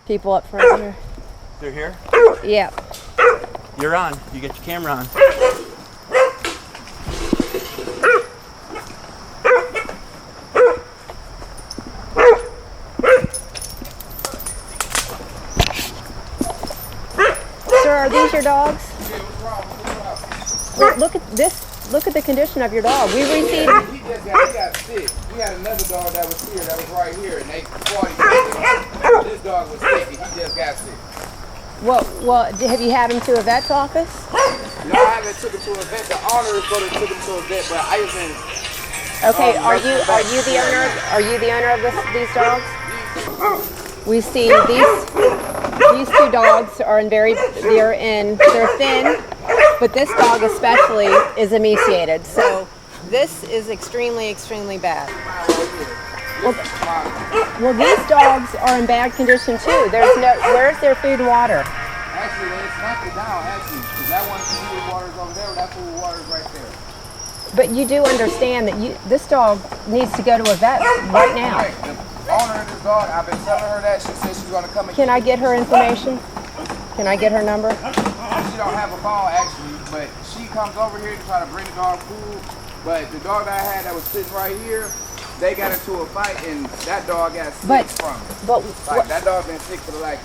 people up front here. They're here? Yeah. You're on. You get your camera on. Sir, are these your dogs? Well, look at this. Look at the condition of your dog. We received. He got sick. We had another dog that was here, that was right here, and they fought each other. This dog was sick, and he just got sick. Well, have you had him to a vet's office? No, I haven't took him to a vet. The owner is going to take him to a vet, but I haven't. Okay, are you the owner? Are you the owner of these dogs? We see these two dogs are they're thin, but this dog especially is emaciated. So this is extremely, extremely bad. Well, these dogs are in bad condition too. Where's their food and water? Actually, they snapped it down. Actually, that one food water is over there. That food water is right there. But you do understand that this dog needs to go to a vet right now. Right. The owner of this dog, I've been telling her that. She said she's going to come and Can I get her information? Can I get her number? She don't have a phone actually, but she comes over here to try to bring the dog food. But the dog that I had that was sitting right here, they got into a fight and that dog got sick from it. That dog been sick for the last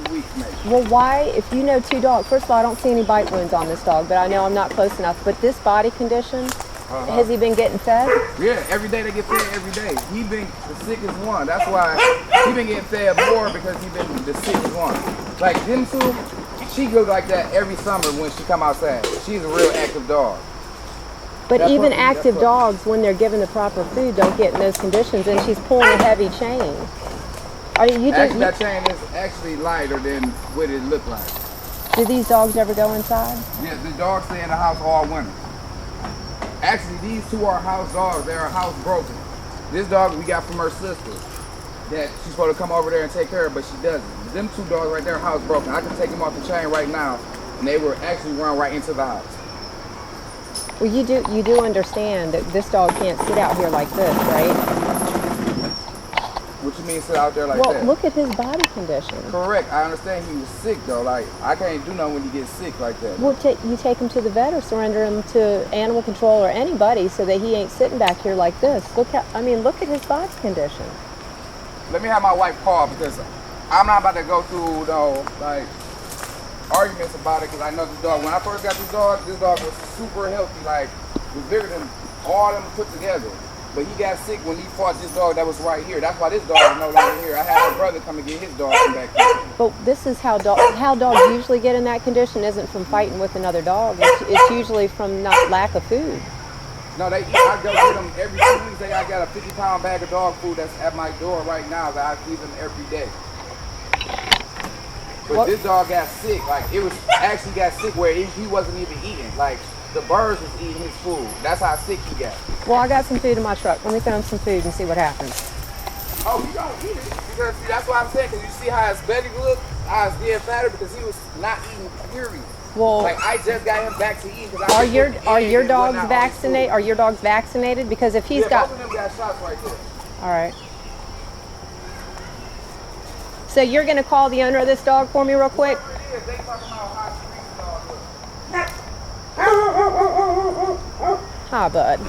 2 weeks maybe. Well, why, if you know two dogs, first of all, I don't see any bite wounds on this dog, but I know I'm not close enough. But this body condition, has he been getting fed? Yeah, every day they get fed every day. He been the sickest one. That's why he been getting fed more because he been the sickest one. Like them two, she goes like that every summer when she come outside. She's a real active dog. But even active dogs, when they're given the proper food, don't get in those conditions, and she's pulling a heavy chain. That chain is actually lighter than what it looked like. Do these dogs ever go inside? Yeah, the dogs stay in the house all winter. Actually, these two are house dogs. They're house broken. This dog we got from her sister that she's supposed to come over there and take care of, but she doesn't. Them two dogs right there are house broken. I can take them off the chain right now, and they were actually run right into the house. Well, you do understand that this dog can't sit out here like this, right? What you mean sit out there like that? Well, look at his body condition. Correct. I understand he was sick though. Like I can't do nothing when you get sick like that. Well, you take him to the vet or surrender him to animal control or anybody so that he ain't sitting back here like this. Look at his body condition. Let me have my wife call because I'm not about to go through arguments about it because I know this dog. When I first got this dog was super healthy, like was bigger than all of them put together. But he got sick when he fought this dog that was right here. That's why this dog is no longer here. I had my brother come and get his dog from back here. But this is how dogs usually get in that condition isn't from fighting with another dog. It's usually from lack of food. No, I go get them every 2 weeks. I got a 50-pound bag of dog food that's at my door right now that I feed them every day. But this dog got sick. Like it was actually got sick where he wasn't even eating. Like the birds was eating his food. That's how sick he got. Well, I got some food in my truck. Let me throw him some food and see what happens. Oh, you don't eat it. Because see, that's what I'm saying. Because you see how his belly looked? How his getting fatter because he was not eating, period. Well, like I just got him back to eating. Are your dogs vaccinated? Are your dogs vaccinated? Because if he's got, both of them got shots right there. All right. So you're going to call the owner of this dog for me real quick? They talking about how street dog looks. Hi, bud.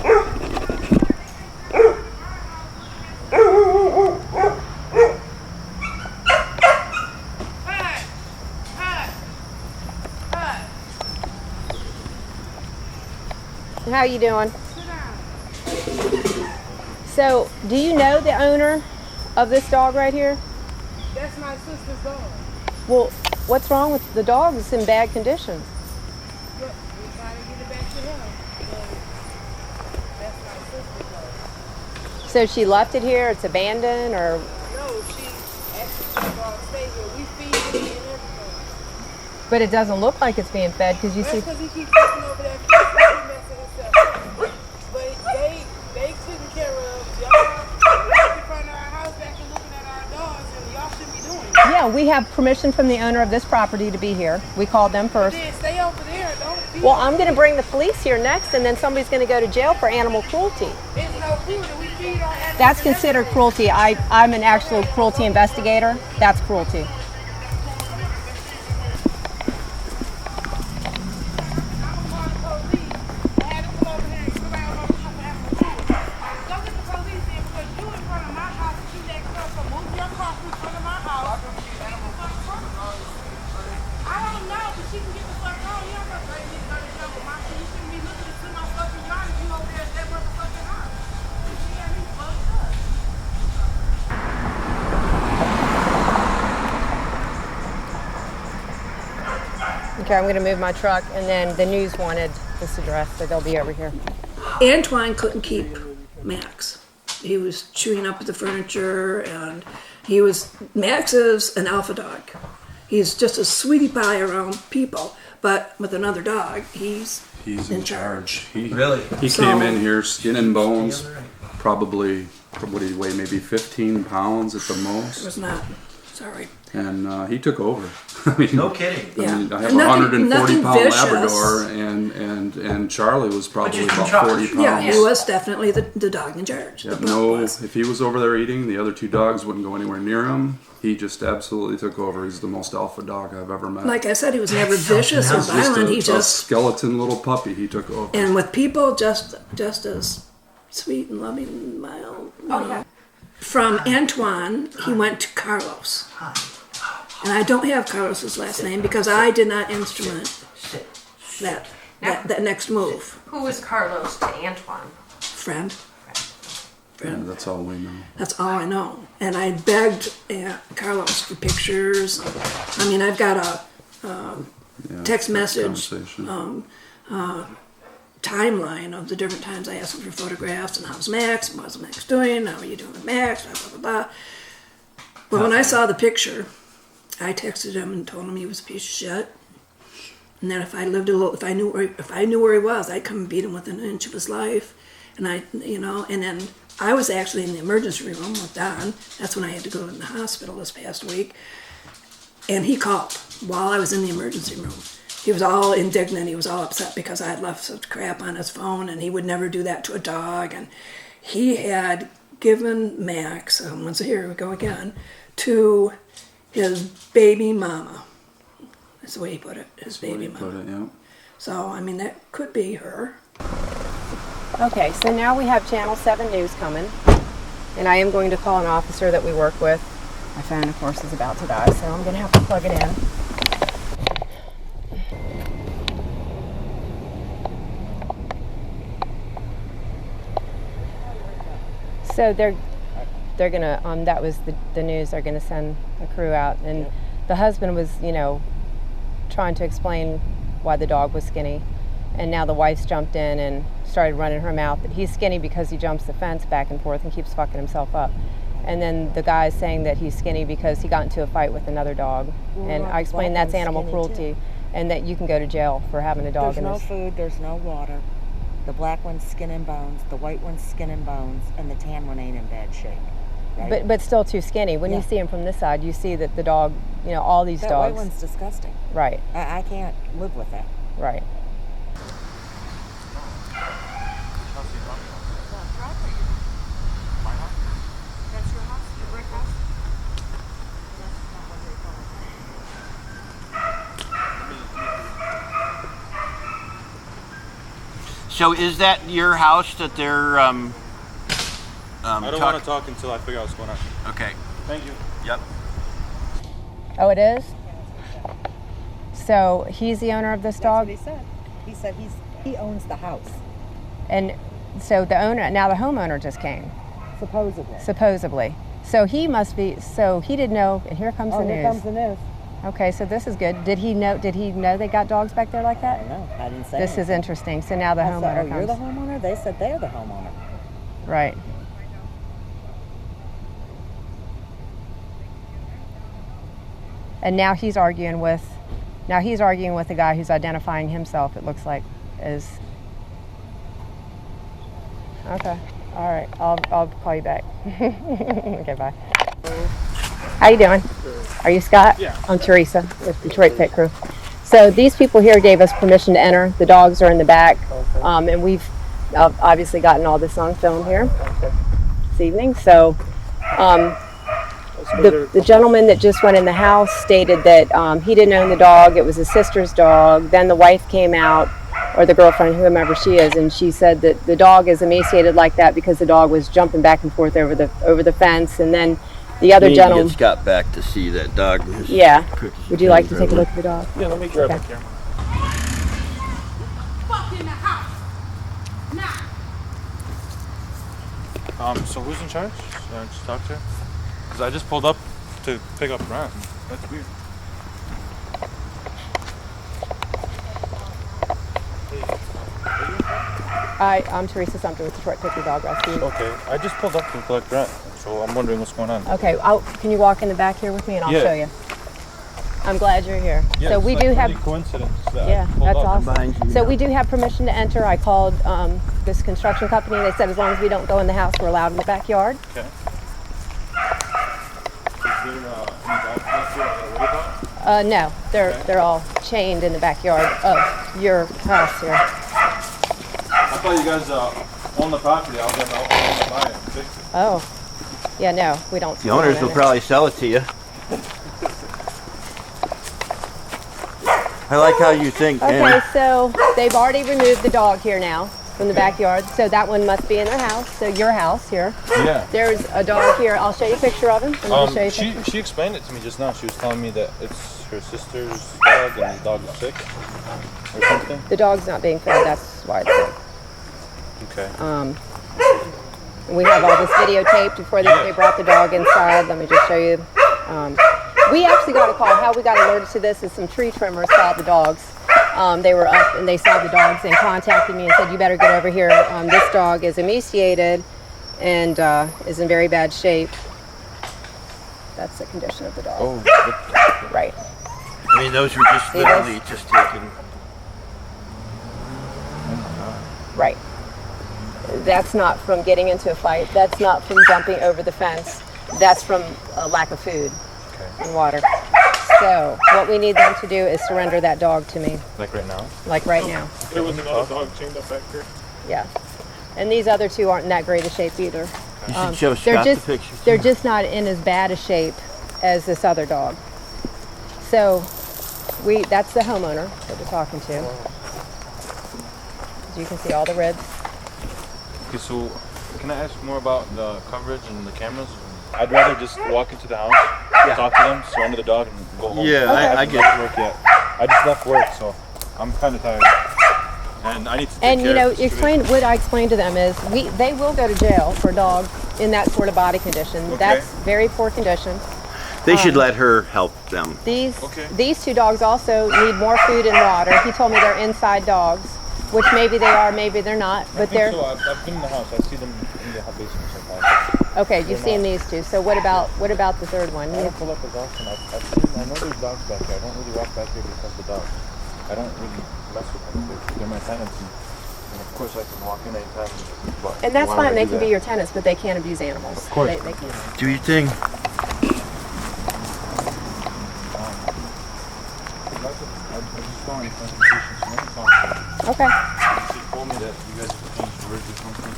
How you doing? So, do you know the owner of this dog right here? That's my sister's dog. Well, what's wrong with the dog? It's in bad condition. Look, we're trying to get it back to him. That's my sister's dog. So she left it here? It's abandoned, or? No, she actually stay here. We feed it and everything. But it doesn't look like it's being fed because you That's see. because he keeps looking over that fence and he messing himself up. But they taken care of. Y'all in front of our house back and looking at our dogs, and y'all should be doing it. Yeah, we have permission from the owner of this property to be here. We called them first. Then stay over there. Don't feed Well, them. I'm going to bring the police here next, and then somebody's going to go to jail for animal cruelty. There's no food and we feed on animals. That's considered cruelty. I'm an actual cruelty investigator. That's cruelty. Okay, I'm going to move my truck, and then the news wanted this address, so they'll be over here. Antoine couldn't keep Max. He was chewing up the furniture, and Max is an alpha dog. He's just a sweetie pie around people, but with another dog, he's in charge. He came in here skin and bones, probably, what did he weigh, maybe 15 pounds at the It most. was not. Sorry. And he took over. I mean, No kidding. Yeah. I have a Nothing 140-pound vicious. Labrador, and Charlie was probably you can about charge. 40 pounds. Yeah, he was definitely the dog in charge. Yep, The no, dog was. if he was over there eating, the other two dogs wouldn't go anywhere near him. He just absolutely took over. He's the most alpha dog I've ever met. Like I said, he was never vicious or Just violent. He a just skeleton little puppy. He took over. and with people just as sweet and loving and mild. From Antoine, he went to Carlos. And I don't have Carlos's last name because I did not instrument that next move. Who was Carlos to Antoine? Friend. Yeah, that's all we know. That's all I know. And I begged Carlos for pictures. I mean, I've got a text message Conversation. timeline of the different times I asked him for photographs and how's Max, what's Max doing, how are you doing with Max, blah, blah, blah, blah. But when I saw the picture, I texted him and told him he was a piece of shit. And then if I knew where he was, I'd come and beat him within an inch of his life. And and then I was actually in the emergency room with Don. That's when I had to go in the hospital this past week. And he called while I was in the emergency room. He was all indignant. He was all upset because I had left such crap on his phone, and he would never do that to a dog. And he had given Max, here we go again, to his baby mama. That's the way he put it, his baby mama. Put it, yeah. So, I mean, that could be her. Okay, so now we have Channel 7 News coming, and I am going to call an officer that we work with. My phone, of course, is about to die, so I'm going to have to plug it in. So they're gonna that was the news. They're gonna send a crew out, and the husband was trying to explain why the dog was skinny, and now the wife's jumped in and started running her mouth that he's skinny because he jumps the fence back and forth and keeps fucking himself up. And then the guy's saying that he's skinny because he got into a fight with another dog, and I explained that's animal cruelty, and that you can go to jail for having a dog. There's no food, there's no water. The black one's skin and bones, the white one's skin and bones, and the tan one ain't in bad shape. Right? But still too skinny. When you see him from this side, you see that the dog, all these that dogs. white one's disgusting. Right. I can't live with that. Right. That's your house, your brick house? So is that your house that they're I don't want to talk until I figure out what's going on. Okay. Thank you. Yep. Oh, it is? So he's the owner of this dog? That's what he said. He said he owns the house. And so the homeowner just came, supposedly. So he must be, so he didn't know, and here comes the news. Here comes the news. Okay, so this is good. Did he know they got dogs back there like that? No, I didn't say This anything. is interesting. So now the I homeowner said, comes. you're the homeowner? They said they're the homeowner. Right. And now he's arguing with the guy who's identifying himself, it looks like, as. Okay. All right. I'll call you back. Okay, bye. How you doing? Are you Scott? Yeah. I'm Teresa with Detroit Pet Crew. So these people here gave us permission to enter. The dogs are in the back, and we've obviously gotten all this on film here this evening. So the gentleman that just went in the house stated that he didn't own the dog. It was his sister's dog. Then the wife came out, or the girlfriend, whomever she is, and she said that the dog is emaciated like that because the dog was jumping back and forth over the fence. And then the other gentleman. Get Scott back to see that dog. Yeah. Would you like to take a look at the dog? Yeah, let me grab Okay. the camera. Fuck in the house. Now. So who's in charge? Just talk to her? Because I just pulled up to pick up Grant. That's weird. I'm Teresa Sumter with Detroit Picture Dog Rescue. Okay, I just pulled up to collect rent, so I'm wondering what's going on. Okay, can you walk in the back here with me and I'll Yeah. show you. I'm glad you're here. Yeah, so it's we like do really have coincidence that Yeah, I pulled that's up. awesome. So we do have permission to enter. I called this construction company. They said as long as we don't go in the house, we're allowed in the backyard. Okay. Is there any dogs back here that I worry about? No, they're all chained in the backyard of your house here. I thought you guys own the property. I was going to buy it and fix it. Oh, yeah, no, we don't. The owners will probably sell it to you. I like how you think, Okay, man. so they've already removed the dog here now from the backyard. So that one must be in their house. So your house here. Yeah. There's a dog here. I'll show you a picture of him. Let me show you a picture. She explained it to me just now. She was telling me that it's her sister's dog and the dog is sick or something. The dog's not being fed. That's why it's sick. Okay. We have all this videotaped before they brought the dog inside. Let me just show you. We actually got a call. How we got alerted to this is some tree trimmers saw the dogs. They were up and they saw the dogs and contacted me and said, you better get over here. This dog is emaciated and is in very bad shape. That's the condition of the dog. Oh, Right. I mean, those were just See literally this? just taken. Right. That's not from getting into a fight. That's not from jumping over the fence. That's from a lack of food and water. So what we need them to do is surrender that dog to me, like right now? like right now. There was another dog chained up back here. Yeah. And these other two aren't in that great a shape either. You should show They're Scott the just picture. they're just not in as bad a shape as this other dog. So that's the homeowner that we're talking to. As you can see all the ribs. Okay, so can I ask more about the coverage and the cameras? I'd rather just walk into the house, talk to them, surrender the dog, and go home. Yeah, I get it. Work yet. I just left work, so I'm kind of tired. And I need to take And care you know, of the situation. what I explained to them is they will go to jail for a dog in that sort of body condition. Okay. That's very poor condition. They should let her help them. These two dogs also need more food and water. He told me they're inside dogs, which maybe they are, maybe they're not, but they're So I've been in the house. I see them in the basement sometimes. okay. You've seen these two. So what about the third one? I don't pull up as often. I know there's dogs back here. I don't really walk back here because of the dogs. I don't really mess with them. They're my tenants, and of course I can walk in anytime. But And that's why would fine. I They do can that? be your tenants, but they can't abuse animals. Of course. They can't. Do you think? I just saw any presentations from any company. Okay. She told me that you guys have changed the words or something.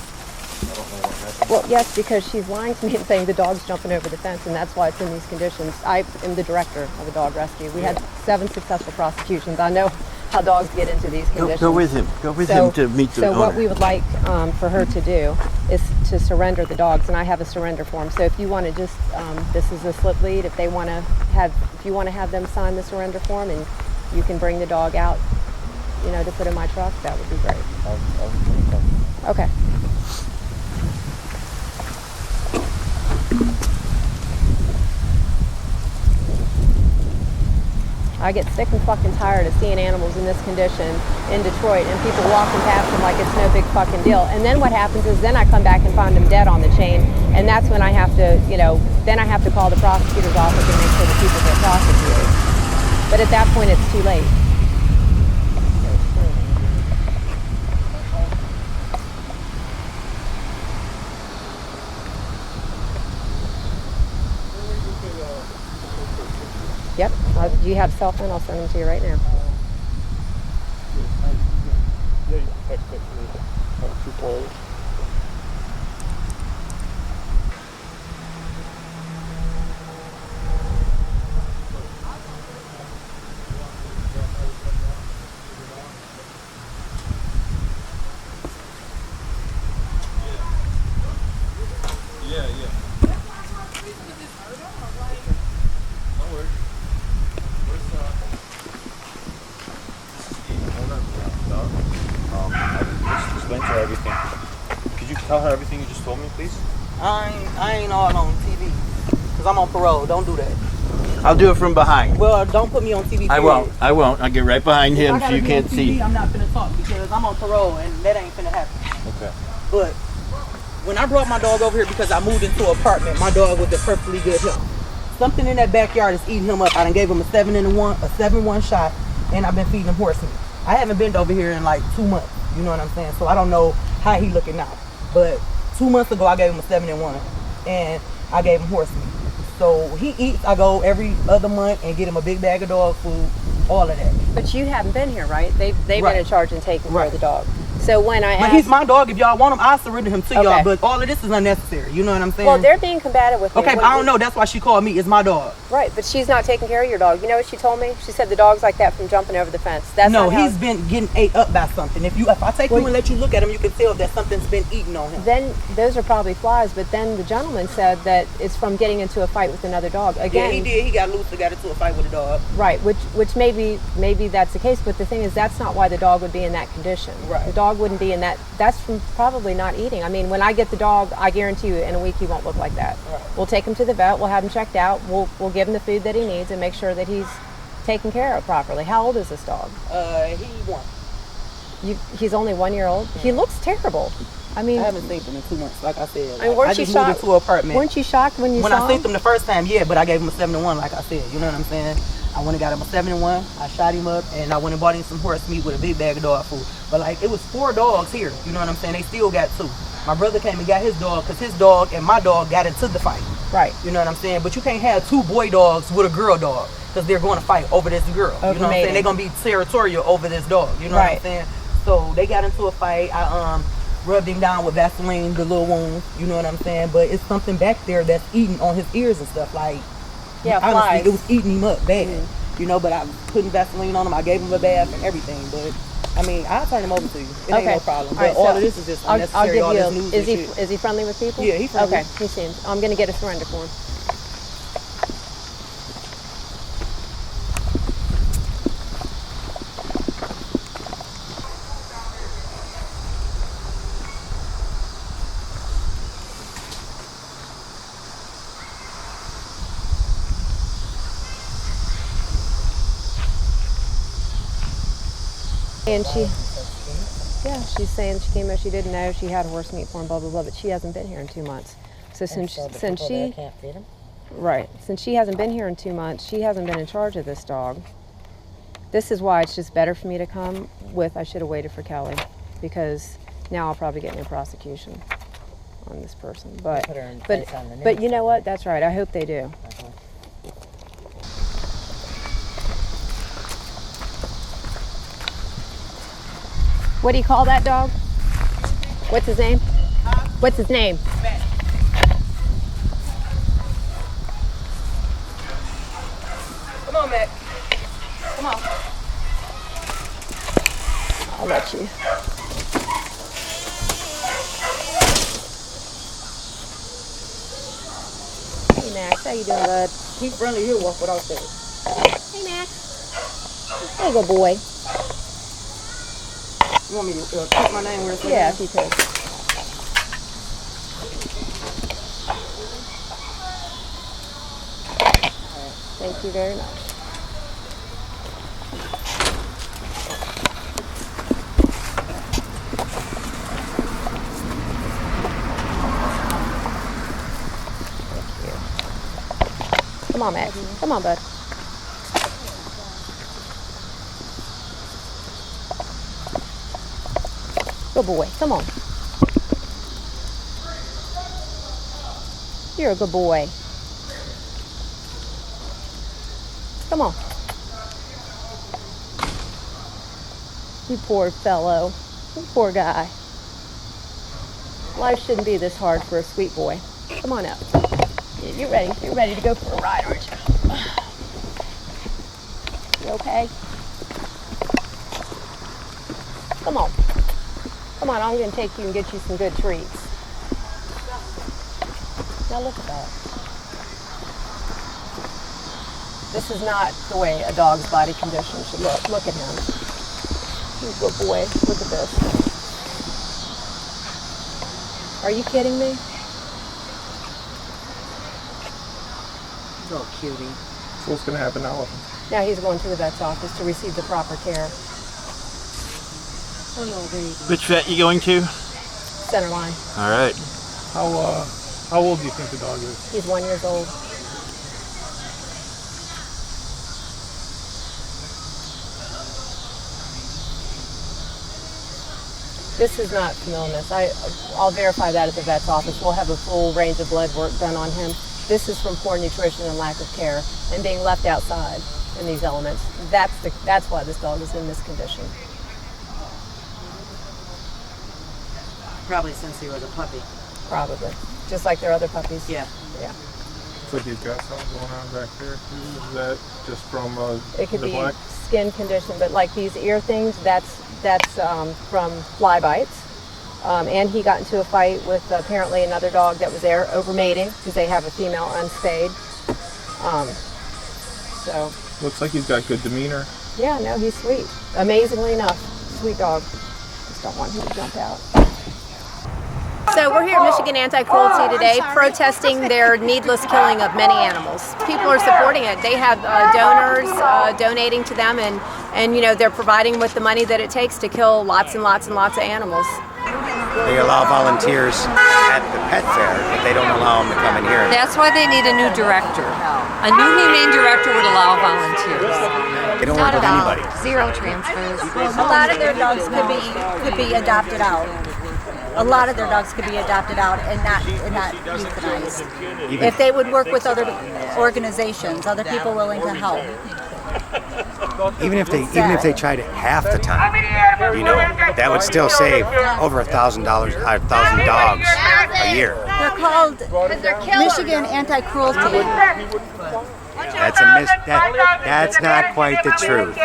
I don't know what happened. Well, yes, because she's lying to me and saying the dog's jumping over the fence, and that's why it's in these conditions. I am the director of a dog rescue. We had 7 successful prosecutions. I know how dogs get into these conditions. Go with him. Go with him to meet the owner. So what we would like for her to do is to surrender the dogs, and I have a surrender form. So if you want to just, this is a slip lead. If you want to have them sign the surrender form, and you can bring the dog out, to put in my truck, that would be great. Okay. I get sick and fucking tired of seeing animals in this condition in Detroit and people walking past them like it's no big fucking deal. And then what happens is then I come back and find them dead on the chain, and that's when I have to, then I have to call the prosecutor's office and make sure the people get prosecuted. But at that point, it's too late. Yep. Do you have a cell phone? I'll send them to you right now. Yeah, you can text it to me. 240. Yeah. No worries. Where's I just explained to her everything. Could you tell her everything you just told me, please? I ain't all on TV. Because I'm on parole. Don't do that. I'll do it from behind. Well, don't put me on TV. I won't. I'll get right behind him so you can't see. I'm not finna talk because I'm on parole and that ain't finna happen. Okay. But when I brought my dog over here because I moved into an apartment, my dog was in perfectly good health. Something in that backyard is eating him up. I done gave him a 7-1 shot, and I've been feeding him horse meat. I haven't been over here in like 2 months. You know what I'm saying? So I don't know how he looking now. But 2 months ago, I gave him a 7-1, and I gave him horse meat. So he eats. I go every other month and get him a big bag of dog food, all of that. But you haven't been here, right? They've been Right. in charge and taking care Right. of the dog. So when I But asked, he's my dog. If y'all want him, I'll surrender him to y'all. Okay. But all of this is unnecessary. You know what I'm saying? well, they're being combative with me. okay, but When- I don't know. That's why she called me. It's my dog. Right, but she's not taking care of your dog. You know what she told me? She said the dog's like that from jumping over the fence. That's No, not how- he's been getting ate up by something. If I take you and let you look at him, you can tell that something's been eating on him. Then those are probably flies. But then the gentleman said that it's from getting into a fight with another dog. Again, Yeah, he did. He got loose and got into a fight with a dog. right, which maybe that's the case. But the thing is, that's not why the dog would be in that condition. Right. The dog wouldn't be in that. That's from probably not eating. I mean, when I get the dog, I guarantee you, in a week he won't look like that. Right. We'll take him to the vet. We'll have him checked out. We'll give him the food that he needs and make sure that he's taken care of properly. How old is this dog? He won. He's only 1 year old. He looks terrible. I mean, I haven't seen him in 2 months, like I said. I mean, weren't I you just moved shocked? into an apartment. Weren't you shocked when you When saw I seen him? him the first time, yeah, but I gave him a 7-1, like I said. You know what I'm saying? I went and got him a 7-1. I shot him up, and I went and bought him some horse meat with a big bag of dog food. But like, it was 4 dogs here. You know what I'm saying? They still got 2. My brother came and got his dog because his dog and my dog got into the fight. Right. You know what I'm saying? But you can't have 2 boy dogs with a girl dog because they're going to fight over this girl. You know what I'm mating. saying? They're going to be territorial over this dog. You know what I'm Right. saying? So they got into a fight. I rubbed him down with Vaseline, the little wound. You know what I'm saying? But it's something back there that's eating on his ears and stuff. Like, Yeah, honestly, flies. it was eating him up bad. You know, but I was putting Vaseline on him. I gave him a bath and everything. But I mean, I'll turn him over to you. It ain't no problem. But All right, all so of this is just I'll unnecessary. give all you. this news Is and he shit. is he friendly with people? Yeah, he friendly. Okay, he seems. I'm gonna get a surrender form. And she's saying she came out, she didn't know she had horse meat for him, blah blah blah, but she hasn't been here in 2 months. So since she can't feed him. right, since she hasn't been here in 2 months, she hasn't been in charge of this dog. This is why it's just better for me to come with. I should have waited for Kelly, because now I'll probably get in a prosecution on this person. But Put her in but place on the but news, you know what? That's right. I hope they do. What do you call that dog? What's his name? What's his name? Come on, Mac. Come on. I'll let you. Hey Max, how you doing, bud? He's friendly. He'll walk without that. Hey Max. Hey, good boy. You want me to put my name where it's Yeah, if you could. Thank you very much. Thank you. Come on, Max. Come on, bud. Good boy. Come on. You're a good boy. Come on. You poor fellow. You poor guy. Life shouldn't be this hard for a sweet boy. Come on up. You're ready. You're ready to go for a ride, aren't you? You okay? Come on. Come on, I'm going to take you and get you some good treats. Now look at that. This is not the way a dog's body condition should look. Look at him. He's a good boy. Look at this. Are you kidding me? Oh, cutie. So what's going to happen now with him? Now he's going to the vet's office to receive the proper care. Hello, baby. Which vet you going to? Center line. All right. How old do you think the dog is? He's 1 year old. This is not illness. I'll verify that at the vet's office. We'll have a full range of blood work done on him. This is from poor nutrition and lack of care and being left outside in these elements. That's why this dog is in this condition. Probably since he was a puppy. Probably. Just like their other puppies. Yeah. Yeah. So you've got something going on back there too? Is that just from It could the be black? skin condition, but like these ear things, that's from fly bites. And he got into a fight with apparently another dog that was there over mating because they have a female unspayed. So. Looks like he's got good demeanor. Yeah, no, he's sweet. Amazingly enough, sweet dog. Just don't want him to jump out. So we're here at Michigan Anti-Cruelty today protesting their needless killing of many animals. People are supporting it. They have donors donating to them and you know, they're providing with the money that it takes to kill lots and lots and lots of animals. They allow volunteers at the pet fair, but they don't allow them to come in here. That's why they need a new director. A new humane director would allow volunteers. They don't work with anybody. Zero transfers. A lot of their dogs could be adopted out. A lot of their dogs could be adopted out and not euthanized. If they would work with other organizations, other people willing to help. Even if they tried it half the time, you know, that would still save over $1,000, 1,000 dogs a year. They're called Michigan Anti-Cruelty. That's not quite the truth.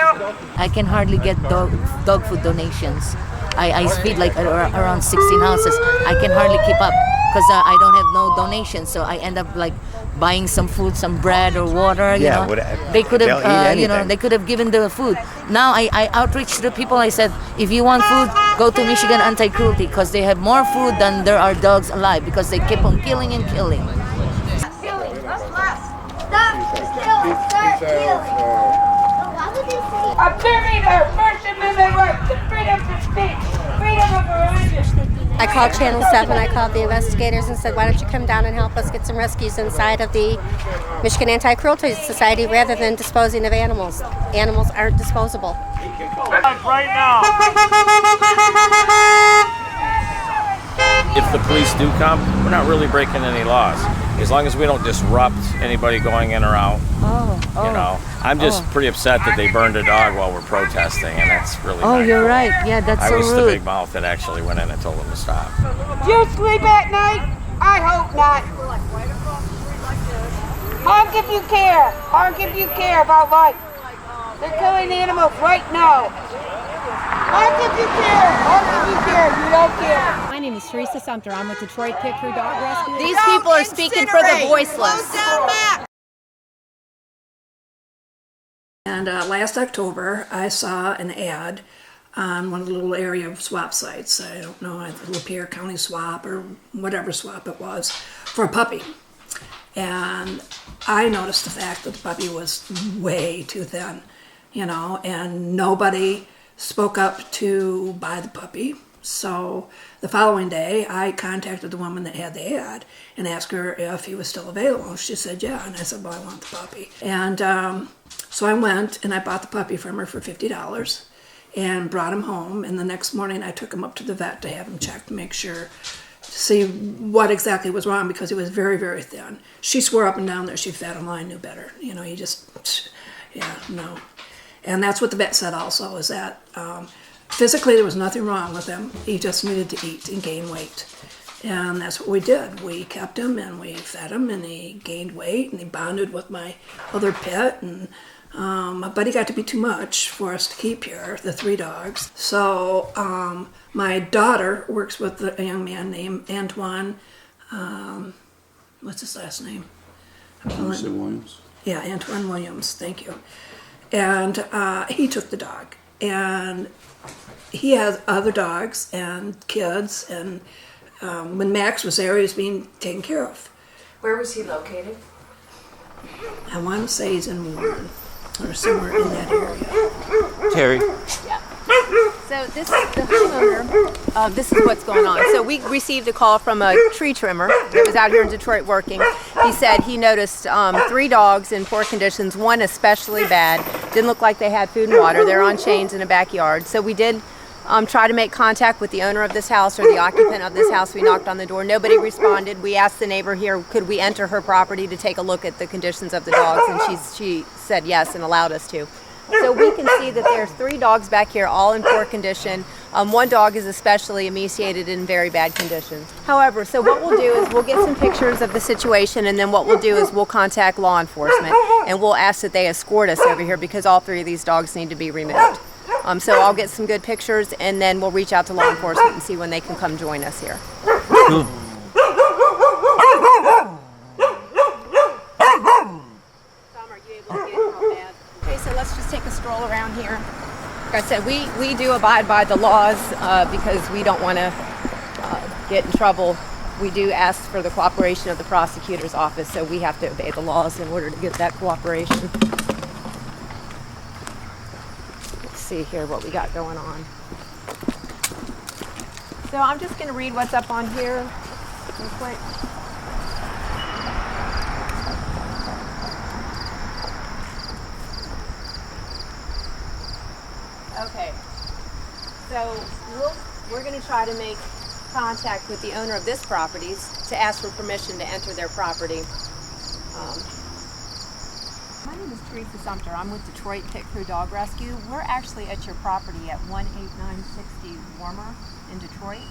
I can hardly get dog food donations. I feed like around 16 houses. I can hardly keep up because I don't have no donations. So I end up like buying some food, some bread or water. You know, they could have, they could have given the food. Now I outreach to the people. I said, if you want food, go to Michigan Anti-Cruelty because they have more food than there are dogs alive because they keep on killing and killing. Affirming our First Amendment right to freedom to speak, freedom of religion. I called Channel 7, I called the investigators and said, why don't you come down and help us get some rescues inside of the Michigan Anti-Cruelty Society rather than disposing of animals. Animals aren't disposable. Right now. If the police do come, we're not really breaking any laws. As long as we don't disrupt anybody going in or out. You know, I'm just pretty upset that they burned a dog while we're protesting, and that's really not you're cool. right. Yeah, that's I so was rude. the big mouth that actually went in and told them to stop. Do you sleep at night? I hope not. Honk if you care. Honk if you care about life. They're killing animals right now. Honk if you care. Honk if you care. You don't care. My name is Teresa Sumter. I'm with Detroit Pit Crew Dog Rescue. These people are speaking for the voiceless. And last October, I saw an ad on one of the little area swap sites. I don't know, Lapeer County Swap or whatever swap it was, for a puppy. And I noticed the fact that the puppy was way too thin, you know, and nobody spoke up to buy the puppy. So the following day, I contacted the woman that had the ad and asked her if he was still available. She said, yeah. And I said, well, I want the puppy. And so I went and I bought the puppy from her for $50 and brought him home. And the next morning, I took him up to the vet to have him checked to make sure, to see what exactly was wrong because he was very, very thin. She swore up and down that she fed him. I knew better. You know, he just, yeah, no. And that's what the vet said also, is that physically there was nothing wrong with him. He just needed to eat and gain weight. And that's what we did. We kept him and we fed him and he gained weight and he bonded with my other pet. And but he got to be too much for us to keep here, the 3 dogs. So my daughter works with a young man named Antoine, what's his last name? Williams. Yeah, Antoine Williams, thank you. And he took the dog. And he has other dogs and kids. And when Max was there, he was being taken care of. Where was he located? I want to say he's in Warren or somewhere in that area. Terry. Yeah. So this is the homeowner. This is what's going on. So we received a call from a tree trimmer that was out here in Detroit working. He said he noticed 3 dogs in poor conditions, one especially bad. Didn't look like they had food and water. They're on chains in a backyard. So we did try to make contact with the owner of this house or the occupant of this house. We knocked on the door. Nobody responded. We asked the neighbor here, could we enter her property to take a look at the conditions of the dogs? And she said yes and allowed us to. So we can see that there's 3 dogs back here, all in poor condition. One dog is especially emaciated in very bad condition. However, so what we'll do is we'll get some pictures of the situation, and then what we'll do is we'll contact law enforcement and we'll ask that they escort us over here because all 3 of these dogs need to be removed. So I'll get some good pictures, and then we'll reach out to law enforcement and see when they can come join us here. Cool. Okay, so let's just take a stroll around here. Like I said, we do abide by the laws because we don't want to get in trouble. We do ask for the cooperation of the prosecutor's office, so we have to obey the laws in order to get that cooperation. Let's see here what we got going on. So I'm just going to read what's up on here real quick. Okay, so we're going to try to make contact with the owner of this property to ask for permission to enter their property. My name is Teresa Sumter. I'm with Detroit Pit Crew Dog Rescue. We're actually at your property at 18960 Warmer in Detroit.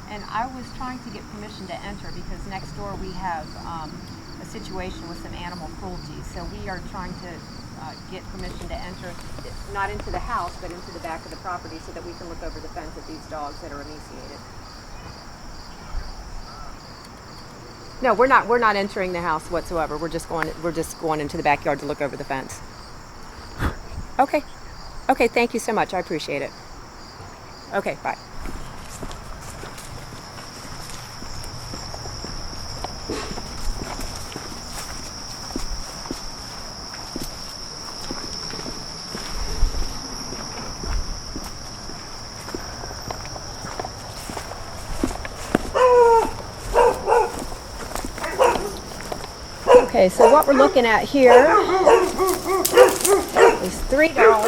And I was trying to get permission to enter because next door we have a situation with some animal cruelty. So we are trying to get permission to enter, not into the house, but into the back of the property so that we can look over the fence at these dogs that are emaciated. No, we're not entering the house whatsoever. We're just going into the backyard to look over the fence. Okay. Okay, thank you so much. I appreciate it. Okay, bye. Okay, so what we're looking at here is 3 dogs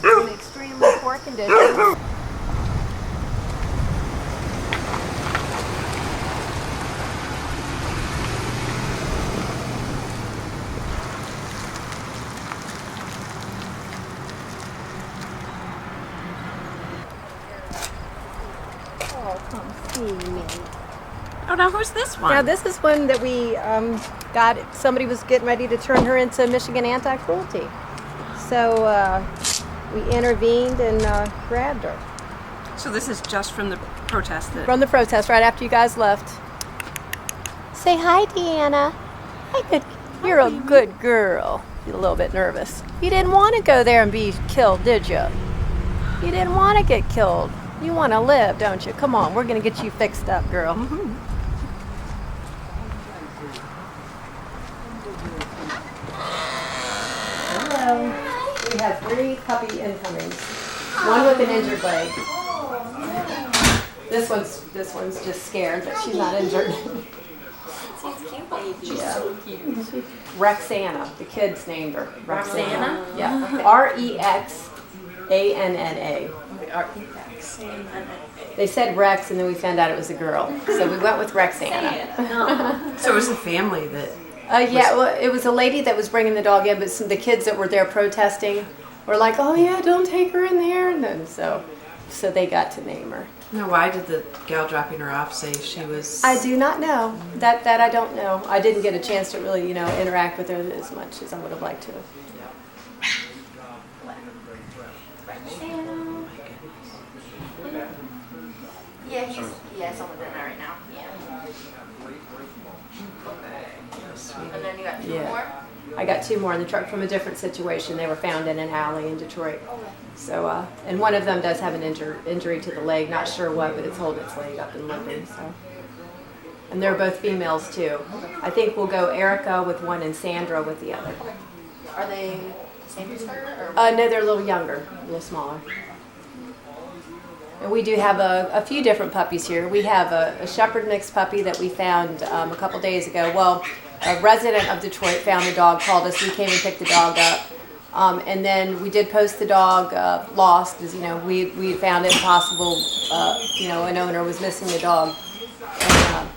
in extremely poor condition. Oh, come see me. Oh, now who's this one? Now this is one that we got. Somebody was getting ready to turn her into Michigan anti-cruelty, so we intervened and grabbed her. So this is just from the protest? From the protest, right after you guys left. Say hi, Deanna. Hi, good. You're a good girl. You're a little bit nervous. You didn't want to go there and be killed, did you? You didn't want to get killed. You want to live, don't you? Come on, we're going to get you fixed up, girl. Mm-hmm. Hello. We have 3 puppy incomings. One with an injured leg. This one's just scared, but she's not injured. She's cute, baby. She's so cute. Rexanna. The kids named her. Rexanna? Yeah. Okay. Rexanna. They said Rex, and then we found out it was a girl, so we went with Rexanna. So it was a family that. Yeah, well, it was a lady that was bringing the dog in, but the kids that were there protesting were like, "Oh yeah, don't take her in there," and then so they got to name her. Now, why did the gal dropping her off say she was? I do not know. That I don't know. I didn't get a chance to really, interact with her as much as I would have liked to. Yeah, he's on the dinner right now. Yeah. And then you got 2 more? I got 2 more in the truck from a different situation. They were found in an alley in Detroit. So, and one of them does have an injury to the leg. Not sure what, but it's holding its leg up and limping. So, and they're both females too. I think we'll go Erica with one and Sandra with the other. Are they same as her? No, they're a little younger, a little smaller. And we do have a few different puppies here. We have a shepherd mix puppy that we found a couple days ago. Well, a resident of Detroit found the dog, called us. We came and picked the dog up. And then we did post the dog lost, because, you know, we found it possible, you know, an owner was missing the dog. And,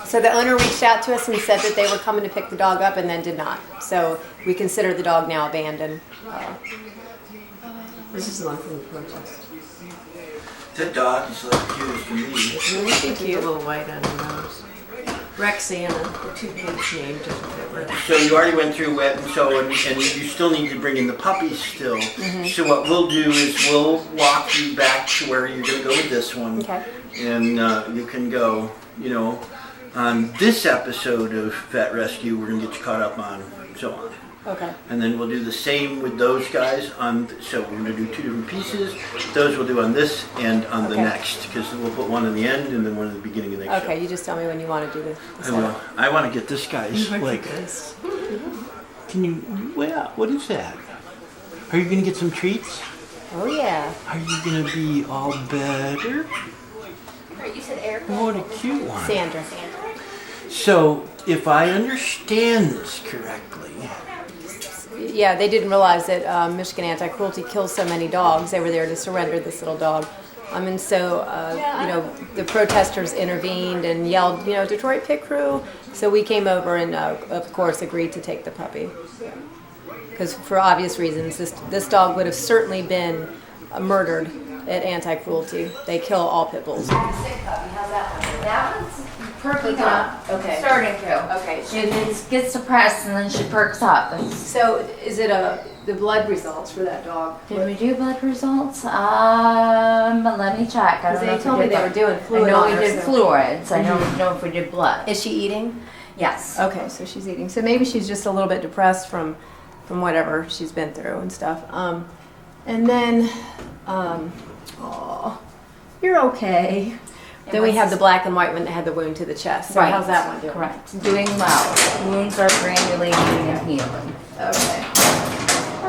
so the owner reached out to us and said that they were coming to pick the dog up, and then did not. So we consider the dog now abandoned. This is the one from the protest. That dog is like cute as can be. It's really cute. A little white on the nose. Rexana, the two-page name doesn't fit right. So you already went through wet and so, and you still need to bring in the puppies still. Mm-hmm. So what we'll do is we'll walk you back to where you're going to go with this one. Okay. And you can go, you know, on this episode of Vet Rescue, we're going to get you caught up on, so on. Okay. And then we'll do the same with those guys on, so we're going to do 2 different pieces. Those we'll do on this and on the Okay. next, because we'll put one in the end and then one at the beginning of the next show. Okay, you just tell me when you want to do this. I will. I want to get this guy's, like, can you, well, what is that? Are you going to get some treats? Oh, yeah. Are you going to be all better? You said Erica? What a cute one. Sandra. So, if I understand this correctly, Yeah, they didn't realize that Michigan Anti-Cruelty kills so many dogs. They were there to surrender this little dog. And so, you know, the protesters intervened and yelled, you know, Detroit Pit Crew. So we came over and, of course, agreed to take the puppy. Because for obvious reasons, this dog would have certainly been murdered at Anti-Cruelty. They kill all pit bulls. Sick puppy, how's that one? That one's perking up. Okay. Starting to. Okay. She gets depressed and then she perks up. So is it the blood results for that dog? Did we do blood results? Let me check. I don't know They if told we me did they were doing blood. fluid I know on we her, did so- fluids. I don't know if we did blood. Is she eating? Yes. Okay, so she's eating. So maybe she's just a little bit depressed from whatever she's been through and stuff. And then, aw, you're okay. Then we have the black and white one that had the wound to the chest. So Right. how's that one doing? Correct. Doing well. Wounds are granulating and healing. Okay.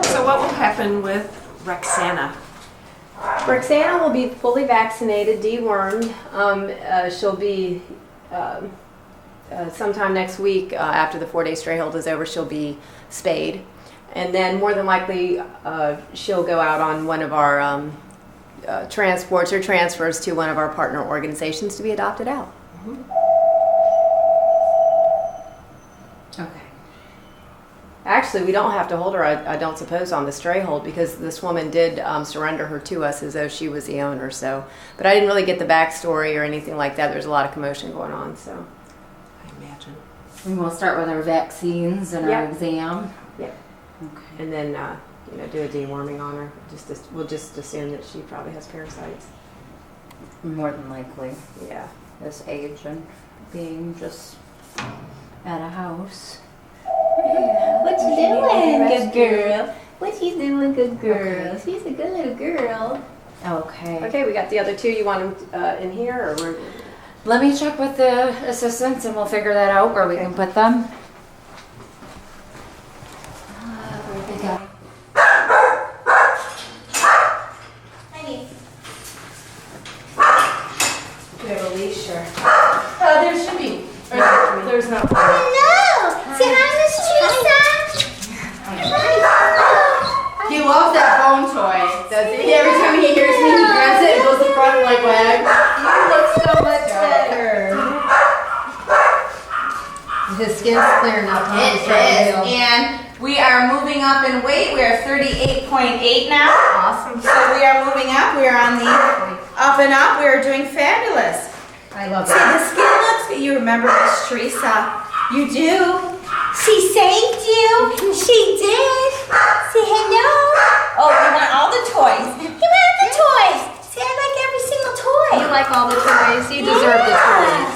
So what will happen with Rexana? Roxana will be fully vaccinated, dewormed. She'll be, sometime next week, after the 4-day stray hold is over, she'll be spayed. And then more than likely, she'll go out on one of our transports or transfers to one of our partner organizations to be adopted out. Okay. Actually, we don't have to hold her, I don't suppose, on the stray hold, because this woman did surrender her to us as though she was the owner. So, but I didn't really get the backstory or anything like that. There's a lot of commotion going on. So, I imagine. And we'll start with our vaccines and our Yeah. exam. yeah. Okay. And then you know, do a deworming on her. We'll just assume that she probably has parasites. More than likely. Yeah. This age and being just at a house. What you doing, good girl? What you doing, good girl? She's a good little girl. Okay. Okay, we got the other two. You want them in here, or we're... Let me check with the assistants and we'll figure that out where we can put them. Where'd they go? Do we have a leash, or... There should be. There's not. Hello! Say hi, Miss Teresa! He loves that bone toy, doesn't he? Every time he hears me, he grabs it and goes in front and like wag. You look so much better. His skin's clear enough. It is, and we are moving up in weight. We are 38.8 now. Awesome. So we are moving up. We are on the up and up. We are doing fabulous. I love See, that. the skin looks good. You remember Miss Teresa? You do. She saved you. She did. Say hello. Oh, you want all the toys? You want the toys. Say I like every single toy. You like all the toys. You deserve the toys.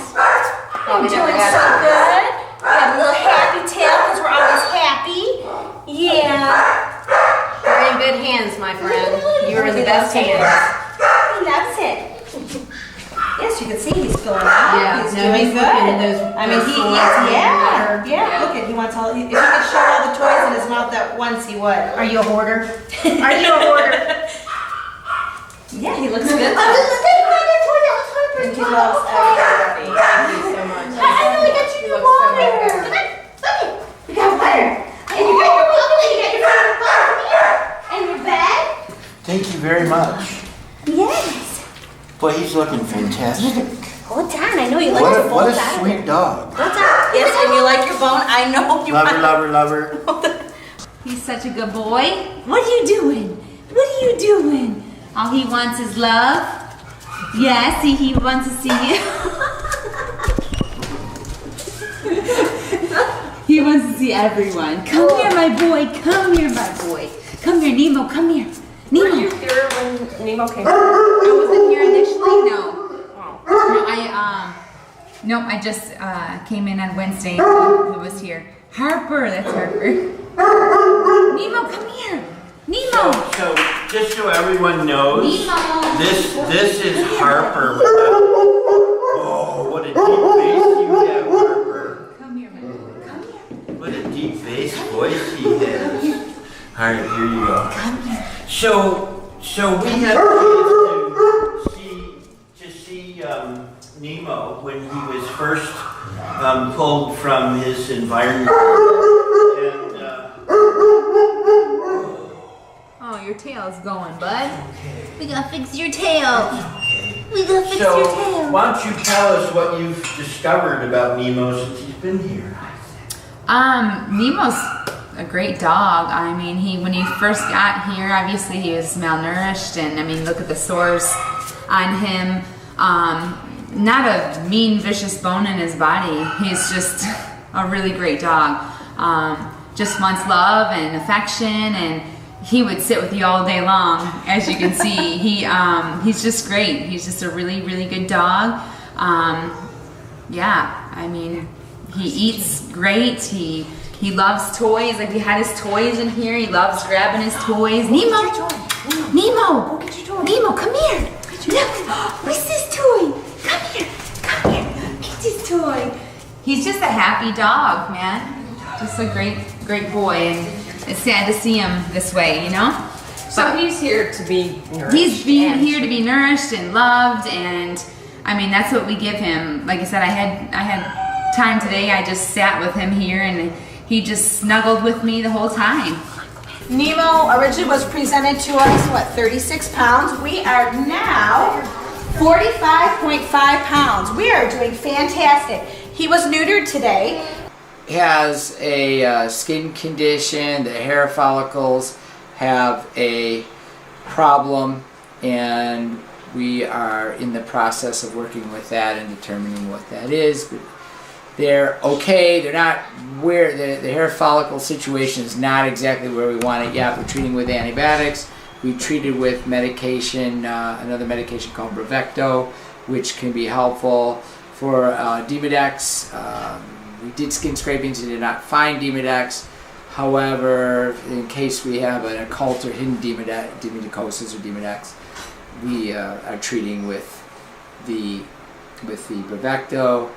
You're doing so good. We have a little happy tail because we're always happy. Yeah. You're in good hands, my friend. You're in the best hands. He loves it. Yes, Yes, you can see he's filling out. Yeah, he's no, doing he's good. looking in those- I mean, those he slides eats. in Yeah, there. yeah. Look at, he wants all. If he could shove all the toys in his mouth at once, he would. Are you a hoarder? Are you a hoarder? Yeah, he looks good. Oh, look at that toy. That was Harper's And he toy. loves everybody. Thank you so much. I know we got you your water. Come on, look. We got water. And you got your bubble. You got your favorite bubble. Come here. And your bag. Thank you very much. Yes. Boy, he's looking fantastic. Hold on. I know you like to What fold a out. sweet dog. Hold on. Yes, and you like your bone. I know you Lover, want. lover, lover. He's such a good boy. What are you doing? What are you doing? All he wants is love. Yes, he wants to see you. He wants to see everyone. Come here, my boy. Come here, my boy. Come here, Nemo. Come here. Nemo. Were you here when Nemo came? I wasn't here initially. No, I just came in on Wednesday. Who was here? Harper. That's Harper. Nemo, come here. Nemo. So just so everyone knows, Nemo. this is Harper. Oh, what a deep bass you have, Harper. Come here, my boy. Come here. What a deep bass voice he has. All right, here you go. Come here. So we have to see Nemo when he was first pulled from his environment. And, Oh, your tail's going, bud. We gotta fix your tail. We gotta fix your so tail. why don't you tell us what you've discovered about Nemo since he's been here? Nemo's a great dog. I mean, when he first got here, obviously he was malnourished, and I mean, look at the sores on him. Not a mean, vicious bone in his body. He's just a really great dog. Just wants love and affection, and he would sit with you all day long, as you can see. He's just great. He's just a really, really good dog. Yeah, I mean, he eats great. He loves toys. Like, he had his toys in here. He loves grabbing his toys. Nemo! Nemo! Go get your toy. Nemo, come here! Look! What's this toy? Come here! Come here! Get this toy! He's just a happy dog, man. Just a great boy, and it's sad to see him this way, you know? So he's here to be nourished. He's here to be nourished and loved, and I mean, that's what we give him. Like I said, I had time today. I just sat with him here, and he just snuggled with me the whole time. Nemo originally was presented to us, what, 36 pounds? We are now 45.5 pounds. We are doing fantastic. He was neutered today. Has a skin condition, the hair follicles have a problem, and we are in the process of working with that and determining what that is. But they're okay, they're not where the hair follicle situation is not exactly where we want it yet. We're treating with antibiotics. We treated with medication, another medication called Bravecto, which can be helpful for Demodex. We did skin scrapings and did not find Demodex. However, in case we have an occult or hidden Demodecosis or Demodex, we are treating with the Bravecto.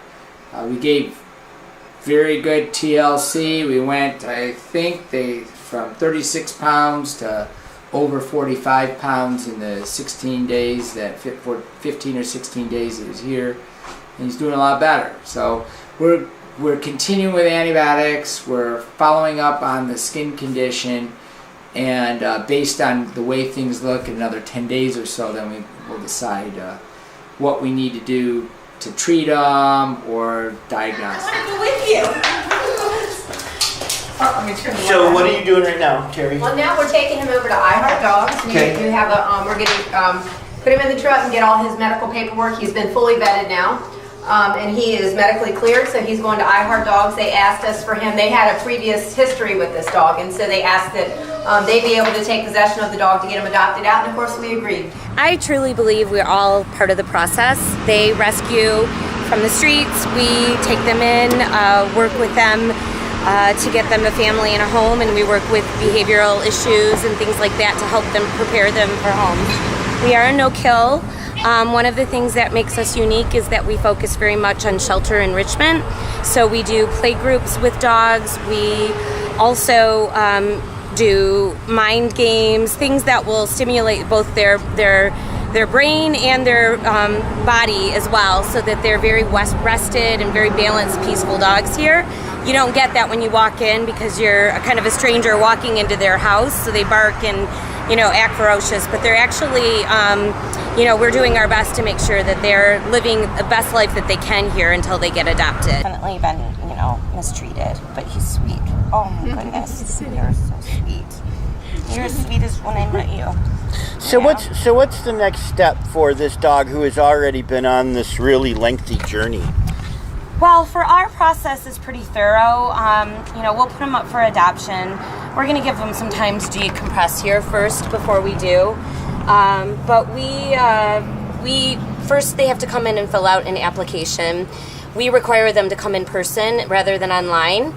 We gave very good TLC. We went, I think, from 36 pounds to over 45 pounds in the 16 days, that 15 or 16 days he was here, and he's doing a lot better. So we're continuing with antibiotics. We're following up on the skin condition, and based on the way things look, in another 10 days or so, then we will decide what we need to do to treat them or diagnose them. I'm with you. Oh, let me turn the So light what on. are you doing right now, Terry? Well, now we're taking him over to I Heart Dogs. Okay. You have we're going to put him in the truck and get all his medical paperwork. He's been fully vetted now, and he is medically cleared, so he's going to I Heart Dogs. They asked us for him. They had a previous history with this dog, and so they asked that they be able to take possession of the dog to get him adopted out, and of course we agreed. I truly believe we're all part of the process. They rescue from the streets. We take them in, work with them to get them a family and a home, and we work with behavioral issues and things like that to help them prepare them for homes. We are a no-kill. One of the things that makes us unique is that we focus very much on shelter enrichment. So we do play groups with dogs. We also do mind games, things that will stimulate both their brain and their body as well, so that they're very rested and very balanced, peaceful dogs here. You don't get that when you walk in because you're kind of a stranger walking into their house, so they bark and act ferocious, but they're actually we're doing our best to make sure that they're living the best life that they can here until they get adopted. Definitely been mistreated, but he's sweet. Oh my goodness, you're so sweet. You're as sweet as when I met you. So what's the next step for this dog who has already been on this really lengthy journey? Well, for our process is pretty thorough. We'll put them up for adoption. We're going to give them some time to decompress here first before we do. But we first, they have to come in and fill out an application. We require them to come in person rather than online,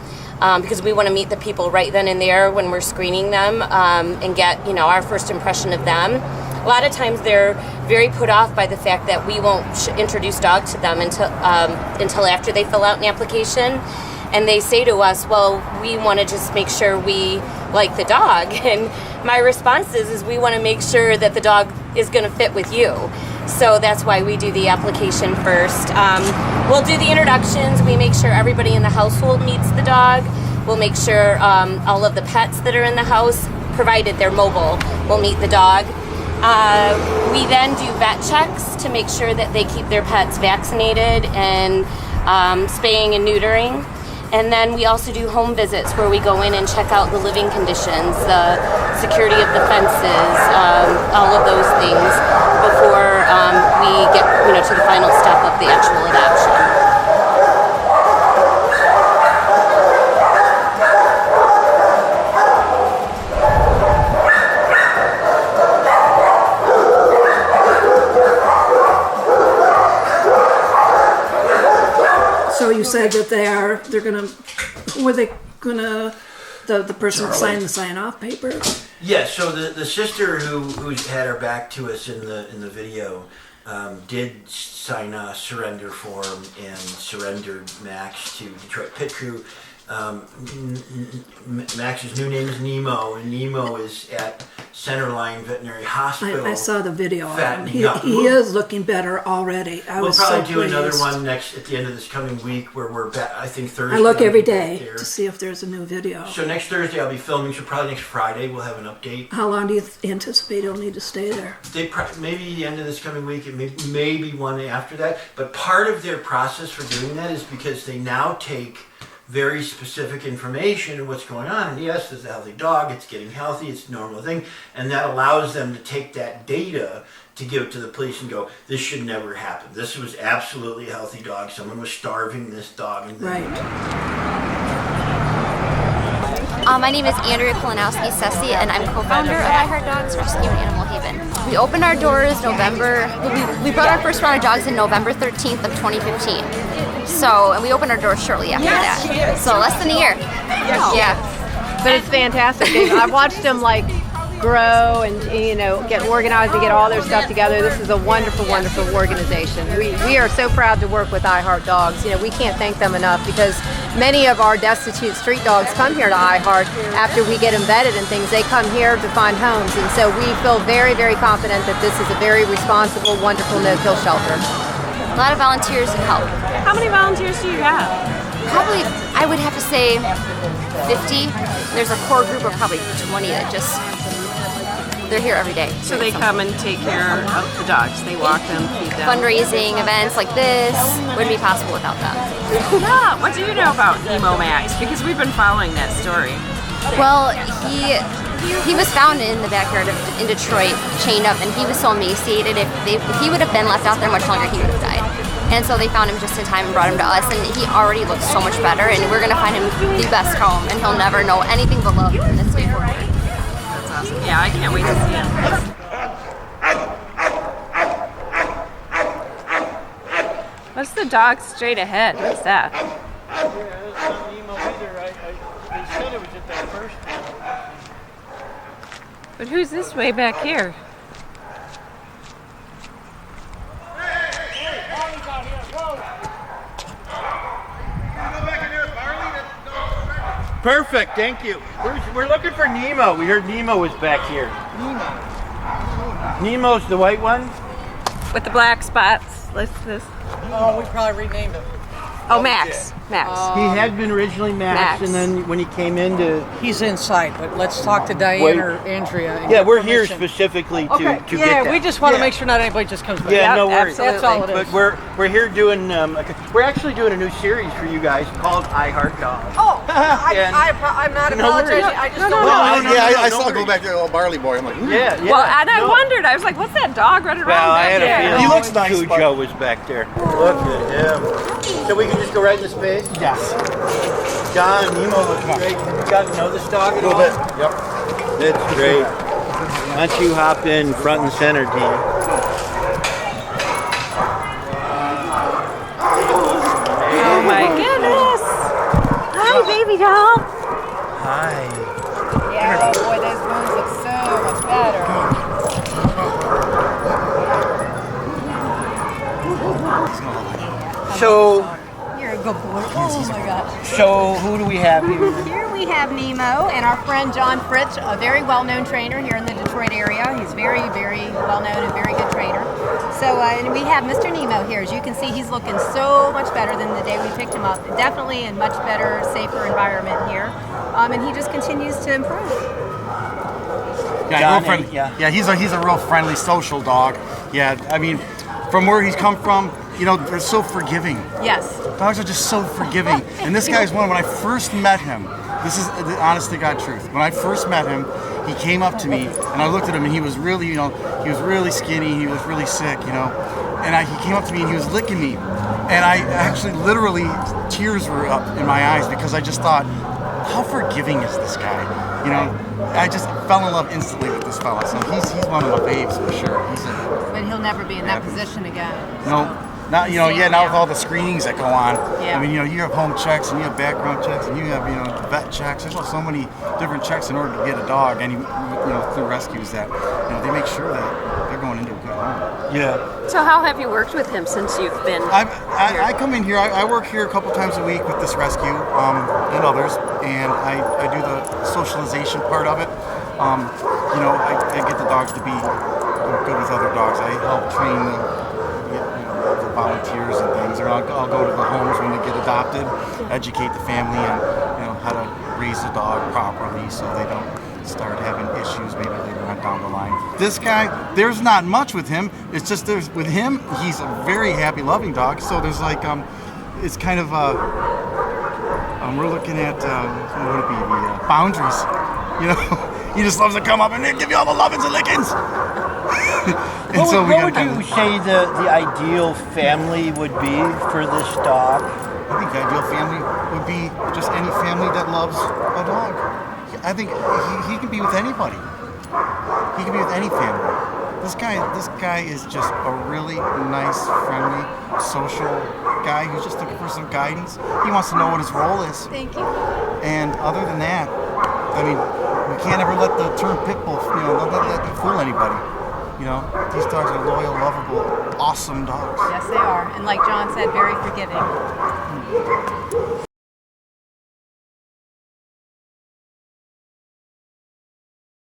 because we want to meet the people right then and there when we're screening them, and get our first impression of them. A lot of times they're very put off by the fact that we won't introduce dogs to them until after they fill out an application. And they say to us, well, we want to just make sure we like the dog. And my response is we want to make sure that the dog is going to fit with you. So that's why we do the application first. We'll do the introductions. We make sure everybody in the household meets the dog. We'll make sure all of the pets that are in the house, provided they're mobile, will meet the dog. We then do vet checks to make sure that they keep their pets vaccinated and spaying and neutering. And then we also do home visits where we go in and check out the living conditions, the security of the fences, all of those things before we get to the final step of the actual adoption. So you said that they're gonna, were they gonna, the person sign the sign-off paper? Yeah, so the sister who had her back to us in the video did sign a surrender form and surrendered Max to Detroit Pit Crew. Max's new name is Nemo, and Nemo is at Centerline Veterinary Hospital. I saw the video of him. He is looking better already. We'll probably do another one at the end of this coming week, where we're back, I think Thursday. I look every day to see if there's a new video. So next Thursday I'll be filming, so probably next Friday we'll have an update. How long do you anticipate he'll need to stay there? Maybe the end of this coming week, and maybe one after that. But part of their process for doing that is because they now take very specific information of what's going on. And yes, there's a healthy dog, it's getting healthy, it's a normal thing. And that allows them to take that data to give it to the police and go, this should never happen. This was absolutely a healthy dog. Someone was starving this dog. And My name is Andrea Kalinowski-Sessi, and I'm co-founder of I Heart Dogs Rescue in Animal Haven. We opened our doors we brought our first round of dogs in November 13th of 2015. And we opened our doors shortly after that. So less than a year. Yeah. But it's fantastic. I've watched them grow and get organized and get all their stuff together. This is a wonderful, wonderful organization. We are so proud to work with I Heart Dogs. We can't thank them enough, because many of our destitute street dogs come here to I Heart after we get them vetted and things. They come here to find homes, and so we feel very, very confident that this is a very responsible, wonderful no-kill shelter. A lot of volunteers and help. How many volunteers do you have? Probably, I would have to say 50. There's a core group of probably 20 that they're here every day. So they come and take care of the dogs. They walk them, feed them. Fundraising events like this wouldn't be possible without them. Yeah. What do you know about Nemo Max? Because we've been following that story. Well, he was found in the backyard in Detroit, chained up, and he was so emaciated. If he would have been left out there much longer, he would have died. And so they found him just in time and brought him to us, and he already looks so much better, and we're going to find him the best home, and he'll never know anything but love in this way forward. That's awesome. Yeah, I can't wait to see him. What's the dog straight ahead? What's that? They said it was at that first. But who's this way back here? Perfect, thank you. We're looking for Nemo. We heard Nemo was back here. Nemo's the white one? With the black spots. This. Oh, we probably renamed him. Oh, Max. Max. He had been originally Max, and then when he came into... He's inside, but let's talk to Diane or Andrea. And Yeah, get we're here permission. specifically to get that. Yeah, we just want to make sure not anybody just comes by. Yeah, no worries. That's all it is. But we're here doing, we're actually doing a new series for you guys called I Heart Dogs. Oh, I'm not apologizing. I just don't know. I saw him go back there, a little barley boy. I'm like, Yeah. Well, and I wondered, I was like, what's that dog running around Well, I back had a there? feeling He looks nice, Cujo was back there. Look at him. So we can just go right into space? Yes. John, Nemo looks great. Have you gotten to know this dog at all? A little bit. Yep. It's great. Why don't you hop in front and center, Dean? Oh my goodness! Hi, baby doll. Hi. Yeah, oh boy, those wounds look so much better. So, You're a good boy. Oh my gosh. so who do we have here? Here we have Nemo and our friend John Fritz, a very well-known trainer here in the Detroit area. He's very, very well-known and very good trainer. So, and we have Mr. Nemo here. As you can see, he's looking so much better than the day we picked him up. Definitely in much better, safer environment here. And he just continues to improve. Yeah, real friendly. Yeah, he's a real friendly, social dog. Yeah, I mean, from where he's come from, you know, they're so forgiving. Yes. Dogs are just so forgiving. And this guy's one. When I first met him, this is the honest to God truth. When I first met him, he came up to me, and I looked at him, and he was really, you know, he was really skinny. He was really sick, you know. And he came up to me, and he was licking me, and I actually, literally, tears were up in my eyes because I just thought, how forgiving is this guy? You know, I just fell in love instantly with this fella. So he's one of my faves for sure. But he'll never be in that position again. No. Now, you know, now with all the screenings that go on, Yeah. I mean, you know, you have home checks and you have background checks and you have, you know, vet checks. There's so many different checks in order to get a dog, and you know, through rescues that, you know, they make sure that they're going into a good home. Yeah. So how have you worked with him since you've been I come in here. I work here a couple times a week with this rescue and others, and I do the socialization part of it. You know, I get the dogs to be good with other dogs. I help train the volunteers and things, or I'll go to the homes when they get adopted, educate the family and, you know, how to raise the dog properly so they don't start having issues maybe later on down the line. This guy, there's not much with him. It's just with him, he's a very happy, loving dog. So there's like it's kind of we're looking at what would it be, the boundaries. You know, he just loves to come up and give you all the lovins and lickings. And What would you say the ideal family would be for this dog? I think the ideal family would be just any family that loves a dog. I think he can be with anybody. He can be with any family. This guy is just a really nice, friendly, social guy who's just looking for some guidance. He wants to know what his role is. Thank you. And other than that, I mean, we can't ever let the term pit bull, you know, don't let that fool anybody. You know, these dogs are loyal, lovable, awesome dogs. Yes, they are. And like John said, very forgiving.